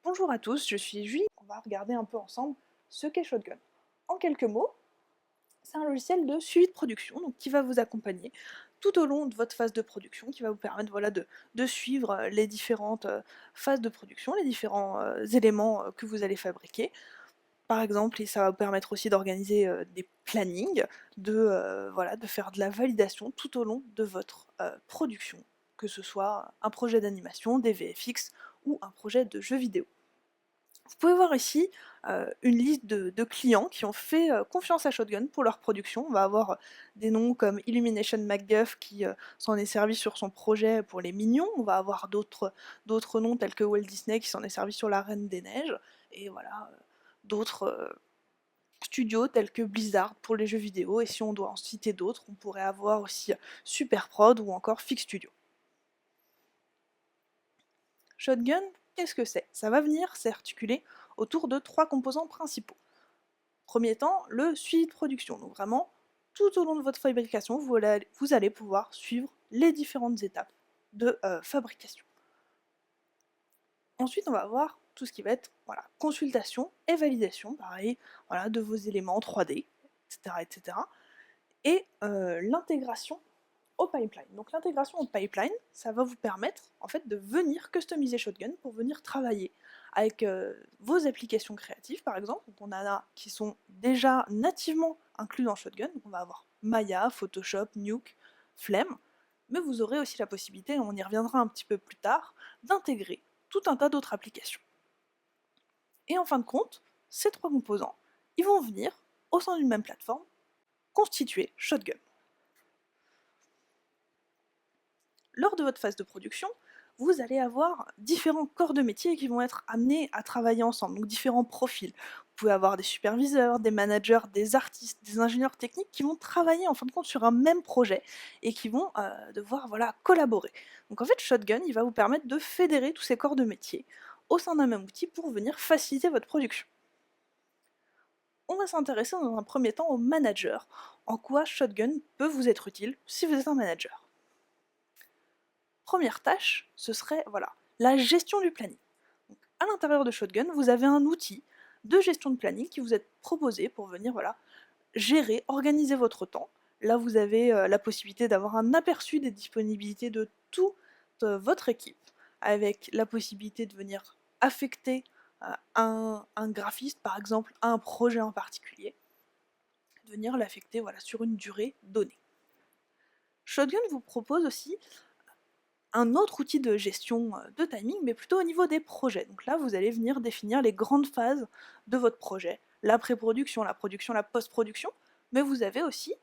Bonjour à tous, je suis Julie. On va regarder un peu ensemble ce qu'est Shotgun. En quelques mots, c'est un logiciel de suivi de production donc, qui va vous accompagner tout au long de votre phase de production, qui va vous permettre voilà, de suivre les différentes phases de production, les différents éléments que vous allez fabriquer. Par exemple, et ça va vous permettre aussi d'organiser des plannings, voilà, de faire de la validation tout au long de votre production, que ce soit un projet d'animation, des VFX ou un projet de jeu vidéo. Vous pouvez voir ici une liste de clients qui ont fait confiance à Shotgun pour leur production. On va avoir des noms comme Illumination MacGuff qui s'en est servi sur son projet pour les Mignons. On va avoir d'autres noms tels que Walt Disney qui s'en est servi sur la Reine des Neiges. Et voilà, d'autres studios tels que Blizzard pour les jeux vidéo. Et si on doit en citer d'autres, on pourrait avoir aussi Superprod ou encore Fix Studio. Shotgun, qu'est-ce que c'est? Ça va venir s'articuler autour de trois composants principaux. Premier temps, le suivi de production. Donc vraiment, tout au long de votre fabrication, vous allez pouvoir suivre les différentes étapes de fabrication. Ensuite, on va avoir tout ce qui va être voilà, consultation et validation, pareil, voilà, de vos éléments 3D, etc. etc. Et l'intégration au pipeline. Donc l'intégration au pipeline, ça va vous permettre en fait de venir customiser Shotgun pour venir travailler avec vos applications créatives par exemple. Donc on en a qui sont déjà nativement inclus dans Shotgun. Donc on va avoir Maya, Photoshop, Nuke, Flame, mais vous aurez aussi la possibilité, on y reviendra un petit peu plus tard, d'intégrer tout un tas d'autres applications. Et en fin de compte, ces trois composants, ils vont venir au sein d'une même plateforme constituer Shotgun. Lors de votre phase de production, vous allez avoir différents corps de métier qui vont être amenés à travailler ensemble, donc différents profils. Vous pouvez avoir des superviseurs, des managers, des artistes, des ingénieurs techniques qui vont travailler en fin de compte sur un même projet et qui vont devoir voilà, collaborer. Donc en fait, Shotgun, il va vous permettre de fédérer tous ces corps de métier au sein d'un même outil pour venir faciliter votre production. On va s'intéresser dans un premier temps au manager, en quoi Shotgun peut vous être utile si vous êtes un manager. Première tâche, ce serait voilà, la gestion du planning. Donc, à l'intérieur de Shotgun, vous avez un outil de gestion de planning qui vous est proposé pour venir voilà, gérer, organiser votre temps. Là, vous avez la possibilité d'avoir un aperçu des disponibilités de toute votre équipe, avec la possibilité de venir affecter un graphiste, par exemple, à un projet en particulier, de venir l'affecter voilà, sur une durée donnée. Shotgun vous propose aussi un autre outil de gestion de timing, mais plutôt au niveau des projets. Donc là, vous allez venir définir les grandes phases de votre projet, la pré-production, la production, la post-production, mais vous avez aussi,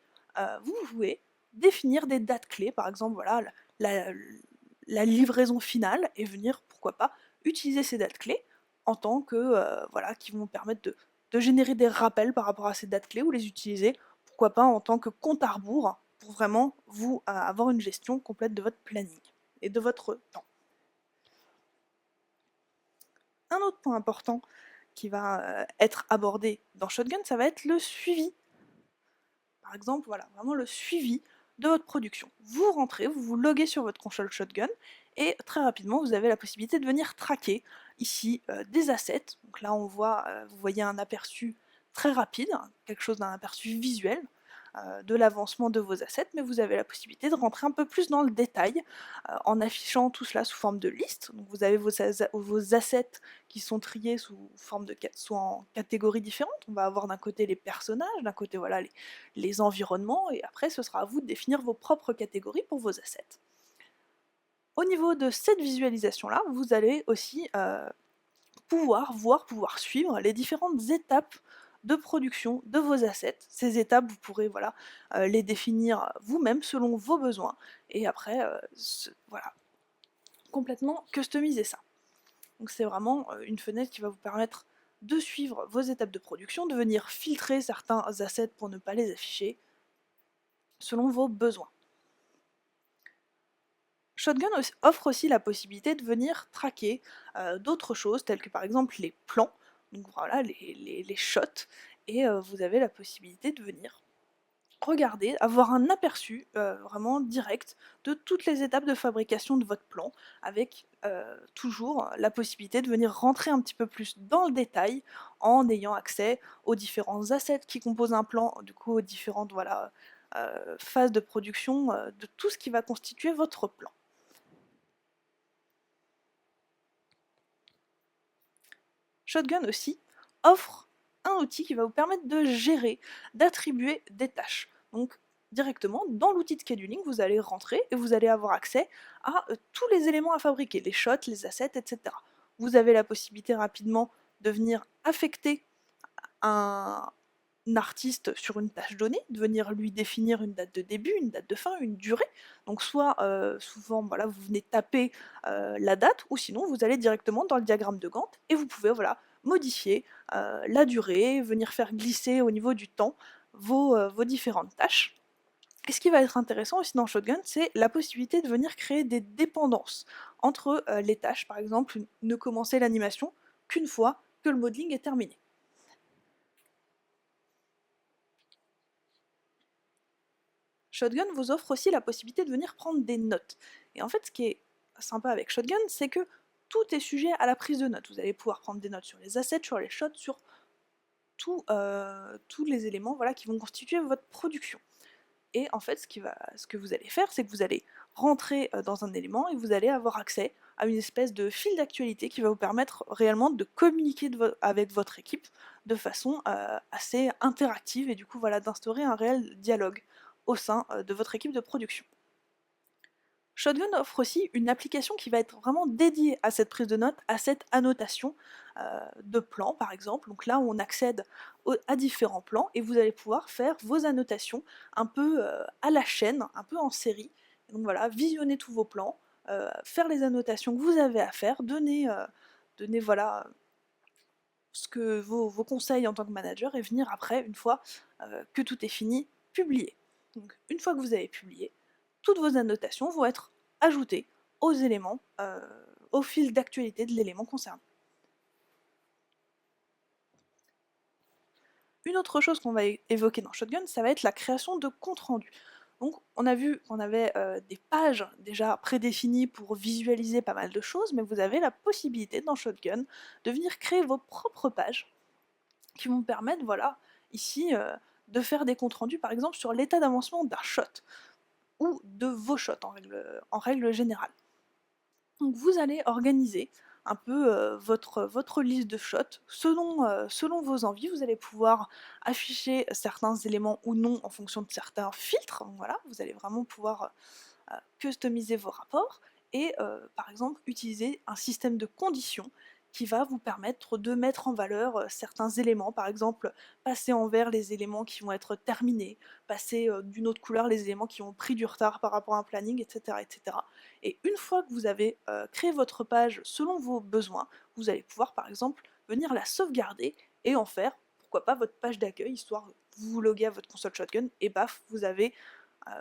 vous pouvez définir des dates clés, par exemple, voilà, la livraison finale, et venir, pourquoi pas, utiliser ces dates clés en tant que, voilà, qui vont permettre de générer des rappels par rapport à ces dates clés, ou les utiliser, pourquoi pas, en tant que compte à rebours, pour vraiment vous avoir une gestion complète de votre planning et de votre temps. Un autre point important qui va être abordé dans Shotgun, ça va être le suivi. Par exemple, voilà, vraiment le suivi de votre production. Vous rentrez, vous vous loguez sur votre console Shotgun, et très rapidement, vous avez la possibilité de venir traquer ici des assets. Donc là, on voit, vous voyez un aperçu très rapide, quelque chose d'un aperçu visuel de l'avancement de vos assets, mais vous avez la possibilité de rentrer un peu plus dans le détail en affichant tout cela sous forme de liste. Donc vous avez vos assets qui sont triés sous forme de soit en catégories différentes. On va avoir d'un côté les personnages, d'un côté voilà les environnements, et après ce sera à vous de définir vos propres catégories pour vos assets. Au niveau de cette visualisation-là, vous allez aussi pouvoir suivre les différentes étapes de production de vos assets. Ces étapes, vous pourrez voilà, les définir vous-même selon vos besoins, et après, voilà, complètement customiser ça. Donc c'est vraiment une fenêtre qui va vous permettre de suivre vos étapes de production, de venir filtrer certains assets pour ne pas les afficher selon vos besoins. Shotgun offre aussi la possibilité de venir traquer d'autres choses, telles que par exemple les plans, donc voilà, les shots, et vous avez la possibilité de venir regarder, avoir un aperçu vraiment direct de toutes les étapes de fabrication de votre plan, avec toujours la possibilité de venir rentrer un petit peu plus dans le détail en ayant accès aux différents assets qui composent un plan, du coup aux différentes voilà, phases de production de tout ce qui va constituer votre plan. Shotgun aussi offre un outil qui va vous permettre de gérer, d'attribuer des tâches. Donc directement dans l'outil de scheduling, vous allez rentrer et vous allez avoir accès à tous les éléments à fabriquer, les shots, les assets, etc. Vous avez la possibilité rapidement de venir affecter un artiste sur une tâche donnée, de venir lui définir une date de début, une date de fin, une durée. Donc soit souvent voilà, vous venez taper la date, ou sinon vous allez directement dans le diagramme de Gantt et vous pouvez voilà, modifier la durée, venir faire glisser au niveau du temps vos différentes tâches. Et ce qui va être intéressant aussi dans Shotgun, c'est la possibilité de venir créer des dépendances entre les tâches. Par exemple, ne commencer l'animation qu'une fois que le modeling est terminé. Shotgun vous offre aussi la possibilité de venir prendre des notes. Et en fait, ce qui est sympa avec Shotgun, c'est que tout est sujet à la prise de notes. Vous allez pouvoir prendre des notes sur les assets, sur les shots, sur tous les éléments voilà, qui vont constituer votre production. Et en fait, ce que vous allez faire, c'est que vous allez rentrer dans un élément et vous allez avoir accès à une espèce de fil d'actualité qui va vous permettre réellement de communiquer avec votre équipe de façon assez interactive et du coup voilà, d'instaurer un réel dialogue au sein de votre équipe de production. Shotgun offre aussi une application qui va être vraiment dédiée à cette prise de notes, à cette annotation de plans par exemple. Donc là, on accède à différents plans et vous allez pouvoir faire vos annotations un peu à la chaîne, un peu en série. Et donc voilà, visionner tous vos plans, faire les annotations que vous avez à faire, donner voilà, vos conseils en tant que manager et venir après, une fois que tout est fini, publier. Donc une fois que vous avez publié, toutes vos annotations vont être ajoutées aux éléments, au fil d'actualité de l'élément concerné. Une autre chose qu'on va évoquer dans Shotgun, ça va être la création de comptes rendus. Donc on a vu qu'on avait des pages déjà prédéfinies pour visualiser pas mal de choses, mais vous avez la possibilité dans Shotgun de venir créer vos propres pages qui vont permettre, voilà, ici, de faire des comptes rendus par exemple sur l'état d'avancement d'un shot, ou de vos shots en règle générale. Donc vous allez organiser un peu votre liste de shots selon vos envies. Vous allez pouvoir afficher certains éléments ou non en fonction de certains filtres. Donc voilà, vous allez vraiment pouvoir customiser vos rapports et par exemple utiliser un système de conditions qui va vous permettre de mettre en valeur certains éléments, par exemple passer en vert les éléments qui vont être terminés, passer d'une autre couleur les éléments qui ont pris du retard par rapport à un planning, etc. etc. Et une fois que vous avez créé votre page selon vos besoins, vous allez pouvoir par exemple venir la sauvegarder et en faire, pourquoi pas, votre page d'accueil, histoire de vous loguer à votre console Shotgun et baf, vous avez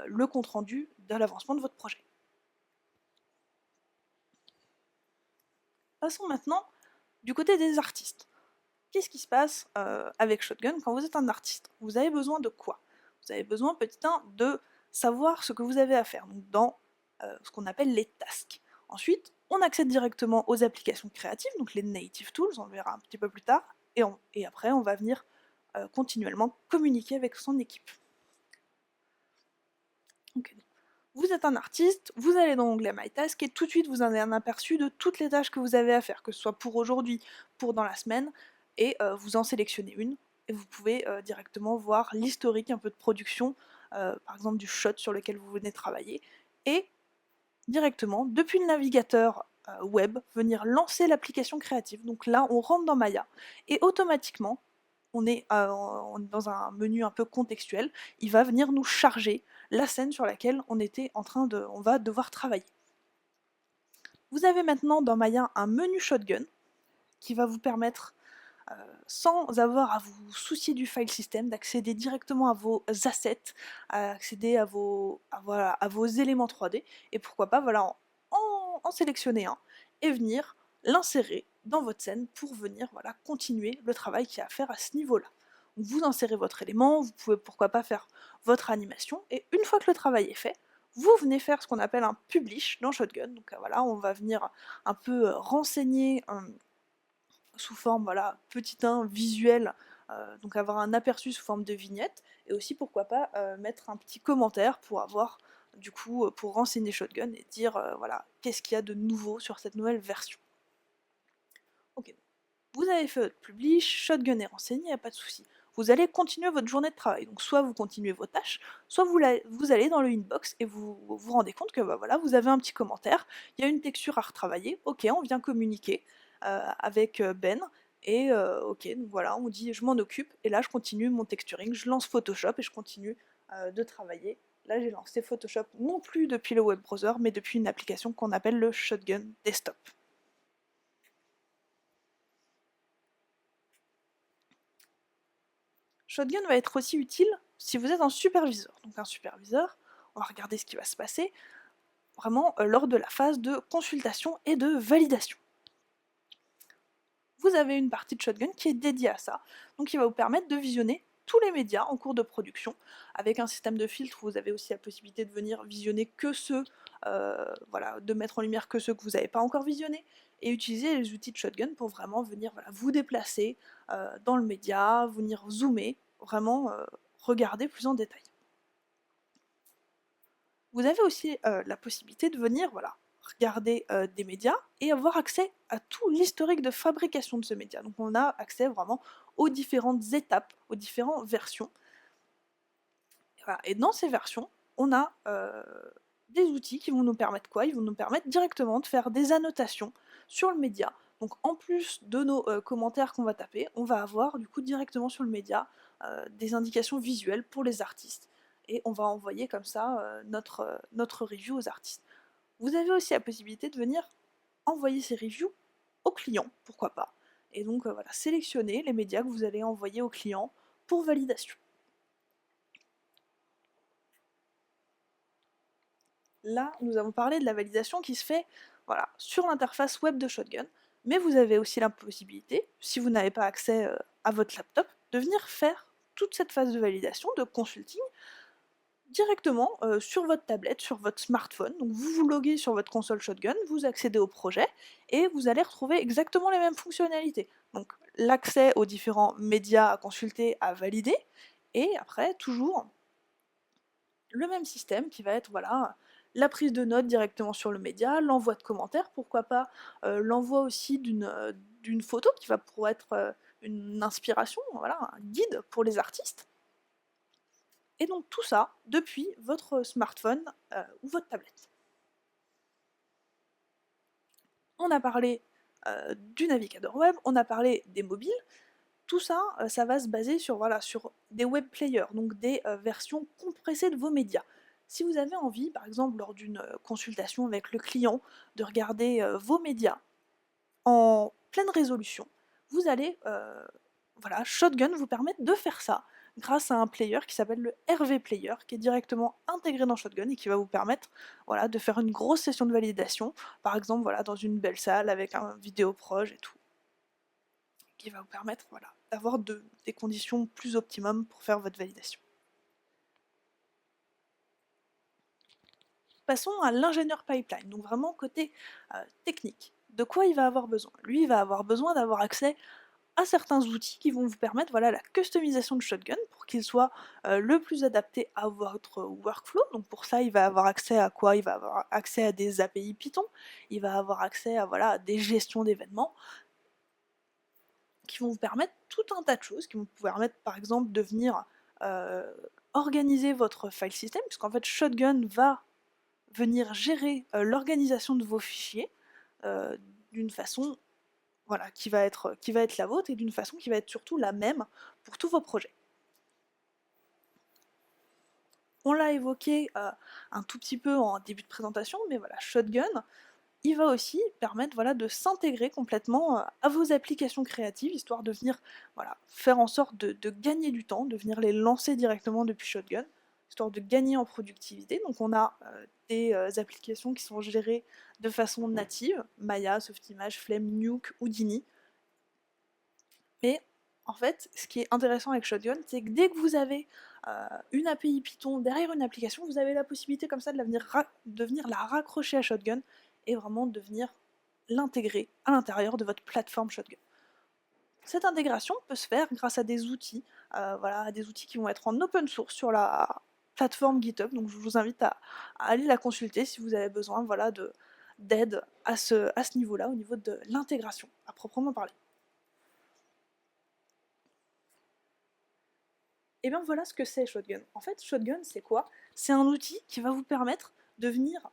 le compte rendu de l'avancement de votre projet. Passons maintenant du côté des artistes. Qu'est-ce qui se passe avec Shotgun quand vous êtes un artiste? Vous avez besoin de quoi? Vous avez besoin, petit 1, de savoir ce que vous avez à faire, donc dans ce qu'on appelle les tasks. Ensuite, on accède directement aux applications créatives, donc les native tools, on le verra un petit peu plus tard, et après on va venir continuellement communiquer avec son équipe. Okay. Vous êtes un artiste, vous allez dans l'onglet My Task et tout de suite vous avez un aperçu de toutes les tâches que vous avez à faire, que ce soit pour aujourd'hui, pour dans la semaine, et vous en sélectionnez une, et vous pouvez directement voir l'historique un peu de production, par exemple du shot sur lequel vous venez travailler, et directement, depuis le navigateur web, venir lancer l'application créative. Donc là, on rentre dans Maya, et automatiquement, on est dans un menu un peu contextuel, il va venir nous charger la scène sur laquelle on va devoir travailler. Vous avez maintenant dans Maya un menu Shotgun qui va vous permettre, sans avoir à vous soucier du file system, d'accéder directement à vos assets, à accéder voilà, à vos éléments 3D, et pourquoi pas voilà, en sélectionner un et venir l'insérer dans votre scène pour venir voilà, continuer le travail qu'il y a à faire à ce niveau-là. Vous insérez votre élément, vous pouvez pourquoi pas faire votre animation, et une fois que le travail est fait, vous venez faire ce qu'on appelle un publish dans Shotgun. Donc voilà, on va venir un peu renseigner sous forme voilà, petit 1 visuel, donc avoir un aperçu sous forme de vignette, et aussi pourquoi pas mettre un petit commentaire pour avoir du coup pour renseigner Shotgun et dire voilà qu'est-ce qu'il y a de nouveau sur cette nouvelle version. Ok, vous avez fait votre publish, Shotgun est renseigné, il n'y a pas de souci. Vous allez continuer votre journée de travail, donc soit vous continuez vos tâches, soit vous allez dans le inbox et vous vous rendez compte que bah, voilà, vous avez un petit commentaire, il y a une texture à retravailler, ok, on vient communiquer avec Ben, et ok, donc voilà, on dit je m'en occupe, et là je continue mon texturing, je lance Photoshop et je continue de travailler. Là j'ai lancé Photoshop non plus depuis le web browser, mais depuis une application qu'on appelle le Shotgun Desktop. Shotgun va être aussi utile si vous êtes un superviseur. Donc un superviseur, on va regarder ce qui va se passer vraiment lors de la phase de consultation et de validation. Vous avez une partie de Shotgun qui est dédiée à ça, donc qui va vous permettre de visionner tous les médias en cours de production. Avec un système de filtre, vous avez aussi la possibilité de venir visionner que ceux, voilà, de mettre en lumière que ceux que vous n'avez pas encore visionnés, et utiliser les outils de Shotgun pour vraiment venir voilà, vous déplacer dans le média, venir zoomer, vraiment regarder plus en détail. Vous avez aussi la possibilité de venir voilà, regarder des médias et avoir accès à tout l'historique de fabrication de ce média. Donc on a accès vraiment aux différentes étapes, aux différentes versions. Voilà. Et dans ces versions, on a des outils qui vont nous permettre quoi? Ils vont nous permettre directement de faire des annotations sur le média. Donc en plus de nos commentaires qu'on va taper, on va avoir du coup directement sur le média des indications visuelles pour les artistes. Et on va envoyer comme ça notre review aux artistes. Vous avez aussi la possibilité de venir envoyer ces reviews aux clients, pourquoi pas. Et donc voilà, sélectionner les médias que vous allez envoyer aux clients pour validation. Là, nous avons parlé de la validation qui se fait voilà, sur l'interface web de Shotgun, mais vous avez aussi la possibilité, si vous n'avez pas accès à votre laptop, de venir faire toute cette phase de validation, de consulting, directement sur votre tablette, sur votre smartphone. Donc vous vous loguez sur votre console Shotgun, vous accédez au projet, et vous allez retrouver exactement les mêmes fonctionnalités. Donc l'accès aux différents médias à consulter, à valider, et après, toujours le même système qui va être voilà, la prise de notes directement sur le média, l'envoi de commentaires, pourquoi pas l'envoi aussi d'une photo qui va pouvoir être une inspiration, voilà, un guide pour les artistes. Et donc tout ça depuis votre smartphone ou votre tablette. On a parlé du navigateur web, on a parlé des mobiles. Tout ça, ça va se baser sur, voilà, sur des web players, donc des versions compressées de vos médias. Si vous avez envie, par exemple, lors d'une consultation avec le client, de regarder vos médias en pleine résolution, vous allez, voilà, Shotgun vous permet de faire ça grâce à un player qui s'appelle le RV Player, qui est directement intégré dans Shotgun et qui va vous permettre voilà, de faire une grosse session de validation, par exemple voilà, dans une belle salle avec un vidéo proche et tout, qui va vous permettre voilà, d'avoir des conditions plus optimum pour faire votre validation. Passons à l'ingénieur pipeline, donc vraiment côté technique. De quoi il va avoir besoin? Lui, il va avoir besoin d'avoir accès à certains outils qui vont vous permettre voilà, la customisation de Shotgun pour qu'il soit le plus adapté à votre workflow. Donc pour ça, il va avoir accès à quoi? Il va avoir accès à des API Python, il va avoir accès à voilà, des gestions d'événements qui vont vous permettre tout un tas de choses, qui vont vous permettre par exemple de venir organiser votre file system, puisqu'en fait Shotgun va venir gérer l'organisation de vos fichiers d'une façon voilà, qui va être la vôtre et d'une façon qui va être surtout la même pour tous vos projets. On l'a évoqué un tout petit peu en début de présentation, mais voilà, Shotgun, il va aussi permettre voilà, de s'intégrer complètement à vos applications créatives, histoire de venir voilà, faire en sorte de gagner du temps, de venir les lancer directement depuis Shotgun, histoire de gagner en productivité. Donc on a des applications qui sont gérées de façon native, Maya, Softimage, Flame, Nuke, Houdini, mais En fait, ce qui est intéressant avec Shotgun, c'est que dès que vous avez une API Python derrière une application, vous avez la possibilité comme ça de venir la raccrocher à Shotgun et vraiment de venir l'intégrer à l'intérieur de votre plateforme Shotgun. Cette intégration peut se faire grâce à des outils, voilà, des outils qui vont être en open source sur la plateforme GitHub, donc je vous invite à aller la consulter si vous avez besoin voilà, d'aide à ce niveau-là, au niveau de l'intégration, à proprement parler. Et bien voilà ce que c'est Shotgun. En fait, Shotgun, c'est quoi? C'est un outil qui va vous permettre de venir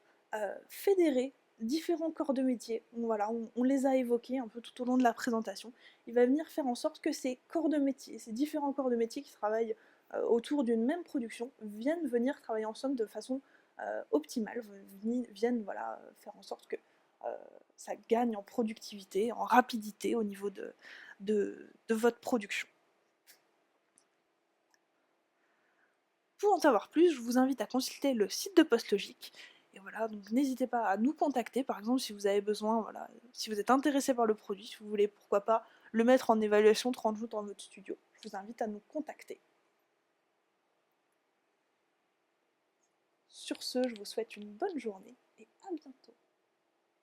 fédérer différents corps de métier. Voilà, on les a évoqués un peu tout au long de la présentation. Il va venir faire en sorte que ces corps de métier, ces différents corps de métier qui travaillent autour d'une même production, viennent venir travailler ensemble de façon optimale, viennent voilà, faire en sorte que ça gagne en productivité, en rapidité au niveau de votre production. Pour en savoir plus, je vous invite à consulter le site de PostLogic. Et voilà, donc n'hésitez pas à nous contacter, par exemple, si vous avez besoin, voilà, si vous êtes intéressé par le produit, si vous voulez, pourquoi pas, le mettre en évaluation 30 jours dans votre studio. Je vous invite à nous contacter. Sur ce, je vous souhaite une bonne journée et à bientôt.